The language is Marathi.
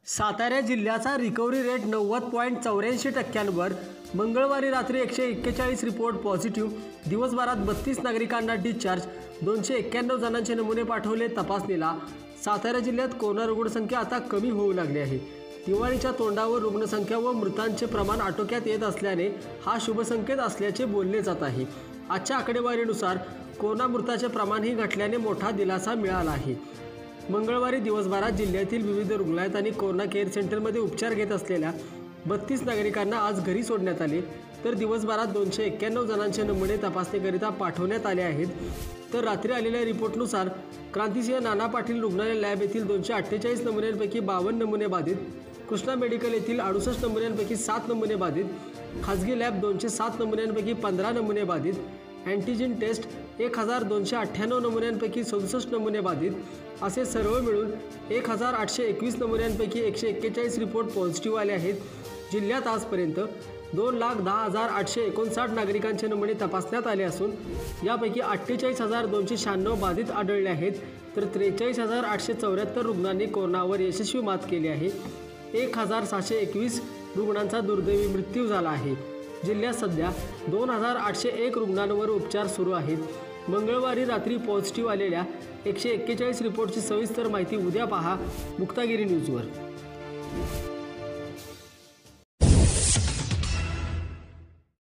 सातारा जिल्ह्याचा रिकव्हरी रेट 90.84%वर। मंगळवारी रात्री 141 रिपोर्ट पॉझिटिव्ह। दिवसभरात 32 नागरिकांना डिस्चार्ज। 291 जणांचे नमुने पाठवले तपासणीला। सातारा जिल्ह्यात कोरोना रुग्णसंख्या आता कमी होऊ लागली आहे। दिवाळीच्या तोंडावर रुग्णसंख्या व मृतांचे प्रमाण आटोक्यात येत असल्याने हा शुभ संकेत असल्याचे बोलले जात आहे। आजच्या आकडेवारीनुसार कोरोना मृतांचे प्रमाणही घटल्याने मोठा दिलासा मिळाला आहे। मंगळवारी दिवसभरात जिल्ह्यातील विविध रुग्णालयात आणि कोरोना केअर सेंटरमध्ये उपचार घेत असलेल्या 32 नागरिकांना आज घरी सोडण्यात आले। तर दिवसभरात 291 जणांचे नमुने तपासणीकरिता पाठवण्यात आले आहेत। तर रात्री आलेल्या रिपोर्टनुसार क्रांतिसिंह नाना पाटील रुग्णालय लॅब येथील 248 नमुन्यांपैकी 52 नमुने बाधित, कृष्णा मेडिकल येथील 68 नमुन्यांपैकी 7 नमुने बाधित, खाजगी लॅब 207 नमुन्यांपैकी 15 नमुने बाधित, अँटीजेन टेस्ट 1298 नमुन्यांपैकी 67 नमुने बाधित, असे सर्व मिळून 1821 नमुन्यांपैकी 141 रिपोर्ट पॉझिटिव्ह आले आहेत। जिल्ह्यात आजपर्यंत 2,10,859 नागरिकांचे नमुने तपासण्यात आले असून यापैकी 48,296 बाधित आढळले आहेत। तर 43,874 रुग्णांनी कोरोनावर यशस्वी मात केली आहे। 1,621 रुग्णांचा दुर्दैवी मृत्यू झाला आहे। जिल्ह्यात सध्या 2,801 रुग्णांवर उपचार सुरू आहेत। मंगळवारी रात्री पॉझिटिव्ह आलेल्या 141 रिपोर्टची सविस्तर माहिती उद्या पहा मुक्तागिरी न्यूजवर।